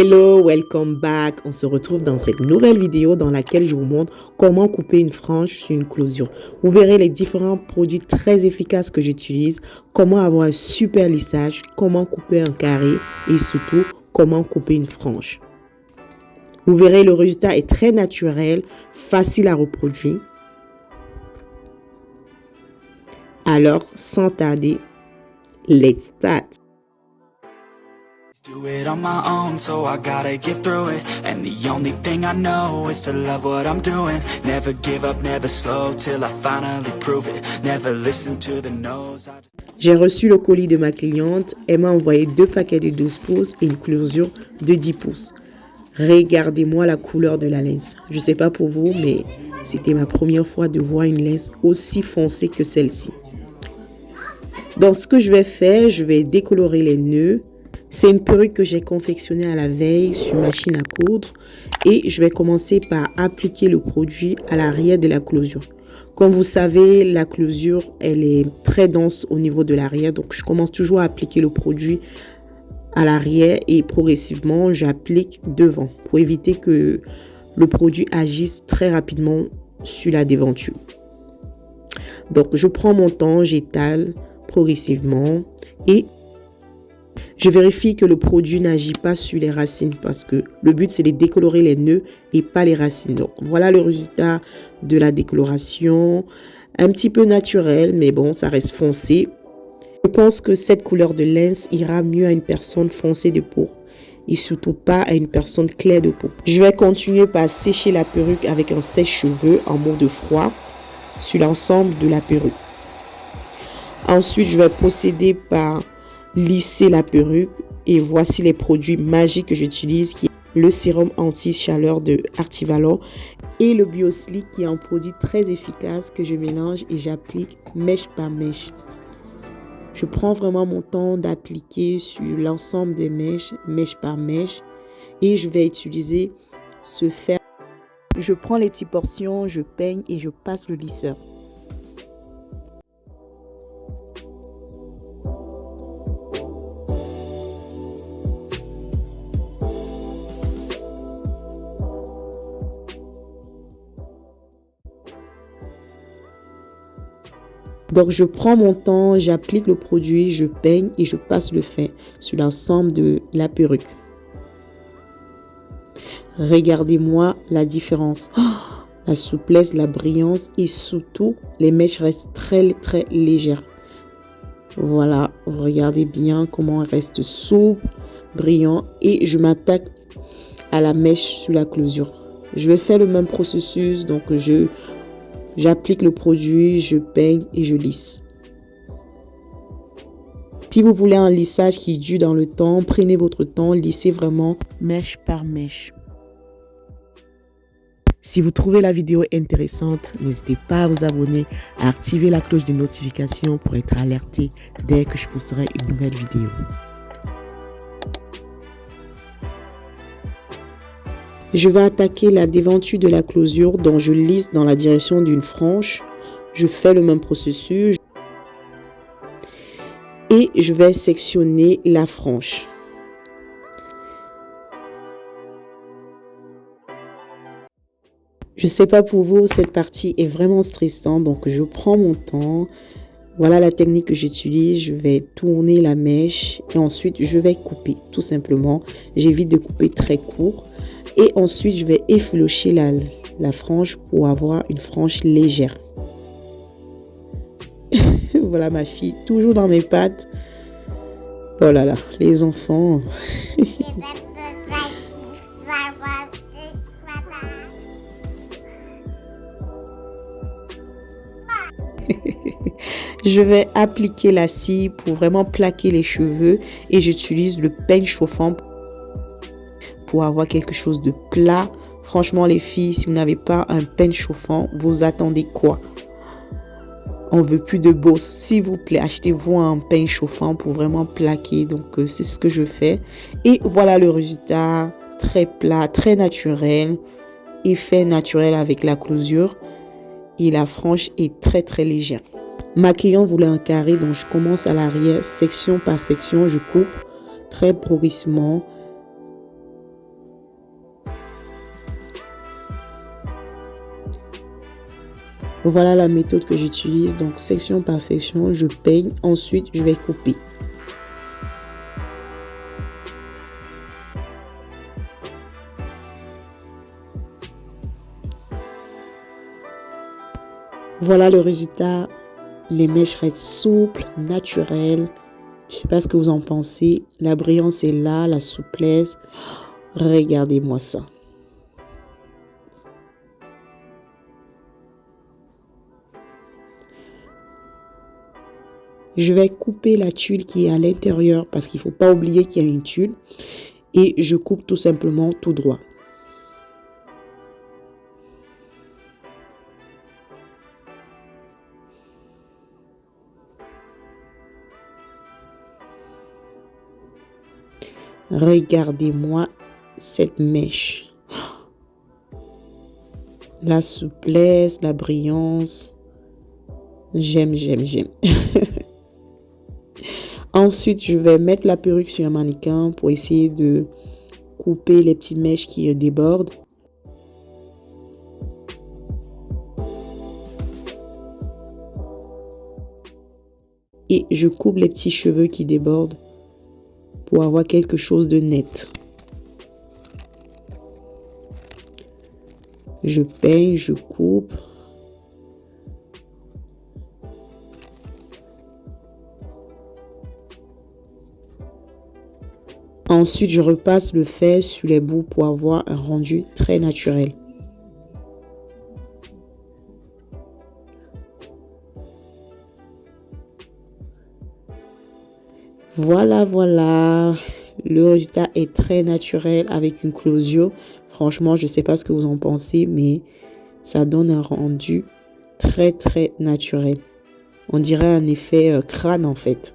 Hello, welcome back. On se retrouve dans cette nouvelle vidéo dans laquelle je vous montre comment couper une frange sur une closure. Vous verrez les différents produits très efficaces que j'utilise, comment avoir un super lissage, comment couper un carré et surtout comment couper une frange. Vous verrez le résultat est très naturel, facile à reproduire. Alors, sans tarder, let's start. Do it on my own, so I gotta get through it. And the only thing I know is to love what I'm doing. Never give up, never slow, till I finally prove it. Never listen to the no's. J'ai reçu le colis de ma cliente. Elle m'a envoyé 2 paquets de 12 pouces et une closure de 10 pouces. Regardez-moi la couleur de la laine. Je ne sais pas pour vous, mais c'était ma première fois de voir une laine aussi foncée que celle-ci. Donc, ce que je vais faire, je vais décolorer les nœuds. C'est une perruque que j'ai confectionnée à la veille sur machine à coudre et je vais commencer par appliquer le produit à l'arrière de la closure. Comme vous savez, la closure, elle est très dense au niveau de l'arrière, donc je commence toujours à appliquer le produit à l'arrière et progressivement, j'applique devant pour éviter que le produit agisse très rapidement sur la déventure. Donc, je prends mon temps, j'étale progressivement et je vérifie que le produit n'agit pas sur les racines parce que le but c'est de décolorer les nœuds et pas les racines. Donc voilà le résultat de la décoloration. Un petit peu naturel mais bon ça reste foncé. Je pense que cette couleur de laine ira mieux à une personne foncée de peau et surtout pas à une personne claire de peau. Je vais continuer par sécher la perruque avec un sèche-cheveux en mode froid sur l'ensemble de la perruque. Ensuite je vais procéder par lisser la perruque et voici les produits magiques que j'utilise qui est le sérum anti-chaleur de Artivalon et le Bioslick qui est un produit très efficace que je mélange et j'applique mèche par mèche. Je prends vraiment mon temps d'appliquer sur l'ensemble des mèches, mèche par mèche et je vais utiliser ce fer. Je prends les petites portions, je peigne et je passe le lisseur. Donc, je prends mon temps, j'applique le produit, je peigne et je passe le fer sur l'ensemble de la perruque. Regardez-moi la différence. Oh, la souplesse, la brillance et surtout, les mèches restent très légères. Voilà, regardez bien comment elle reste souple, brillant et je m'attaque à la mèche sur la closure. Je vais faire le même processus, donc j'applique le produit, je peigne et je lisse. Si vous voulez un lissage qui dure dans le temps, prenez votre temps, lissez vraiment mèche par mèche. Si vous trouvez la vidéo intéressante, n'hésitez pas à vous abonner, à activer la cloche de notification pour être alerté dès que je posterai une nouvelle vidéo. Je vais attaquer la déventure de la closure dont je lisse dans la direction d'une frange. Je fais le même processus et je vais sectionner la frange. Je ne sais pas pour vous, cette partie est vraiment stressante, donc je prends mon temps. Voilà la technique que j'utilise. Je vais tourner la mèche et ensuite je vais couper tout simplement. J'évite de couper très court. Et ensuite, je vais effilocher la frange pour avoir une frange légère. Voilà ma fille, toujours dans mes pattes. Oh là là, les enfants. Je vais appliquer la scie pour vraiment plaquer les cheveux et j'utilise le peigne chauffant pour avoir quelque chose de plat. Franchement les filles, si vous n'avez pas un peigne chauffant, vous attendez quoi? On veut plus de bosse. S'il vous plaît, achetez-vous un peigne chauffant pour vraiment plaquer. Donc c'est ce que je fais. Et voilà le résultat, très plat, très naturel. Effet naturel avec la closure. Et la frange est très légère. Ma cliente voulait un carré, donc je commence à l'arrière, section par section, je coupe très progressivement. Voilà la méthode que j'utilise. Donc section par section, je peigne. Ensuite, je vais couper. Voilà le résultat. Les mèches restent souples, naturelles. Je sais pas ce que vous en pensez. La brillance est là, la souplesse. Regardez-moi ça. Je vais couper la tuile qui est à l'intérieur parce qu'il ne faut pas oublier qu'il y a une tuile. Et je coupe tout simplement tout droit. Regardez-moi cette mèche. La souplesse, la brillance. J'aime, j'aime, j'aime. Ensuite, je vais mettre la perruque sur un mannequin pour essayer de couper les petites mèches qui débordent. Et je coupe les petits cheveux qui débordent pour avoir quelque chose de net. Je peigne, je coupe. Ensuite, je repasse le fais sur les bouts pour avoir un rendu très naturel. Voilà, voilà. Le résultat est très naturel avec une closure. Franchement, je ne sais pas ce que vous en pensez, mais ça donne un rendu très, très naturel. On dirait un effet crâne en fait.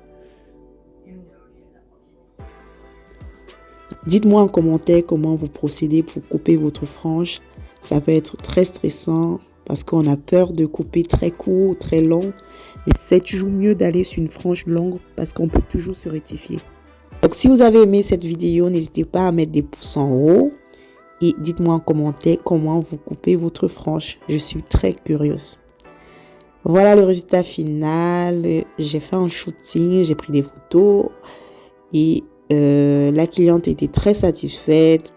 Dites-moi en commentaire comment vous procédez pour couper votre frange. Ça peut être très stressant parce qu'on a peur de couper très court, très long. Mais c'est toujours mieux d'aller sur une frange longue parce qu'on peut toujours se rectifier. Donc si vous avez aimé cette vidéo, n'hésitez pas à mettre des pouces en haut. Et dites-moi en commentaire comment vous coupez votre frange. Je suis très curieuse. Voilà le résultat final. J'ai fait un shooting, j'ai pris des photos. Et la cliente était très satisfaite.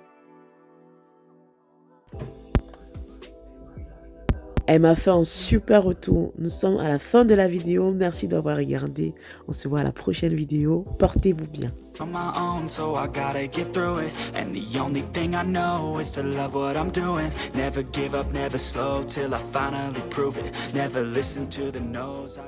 Elle m'a fait un super retour. Nous sommes à la fin de la vidéo. Merci d'avoir regardé. On se voit à la prochaine vidéo. Portez-vous bien. On my own, so I gotta get through it. And the only thing I know is to love what I'm doing. Never give up, never slow till I finally prove it. Never listen to the no's.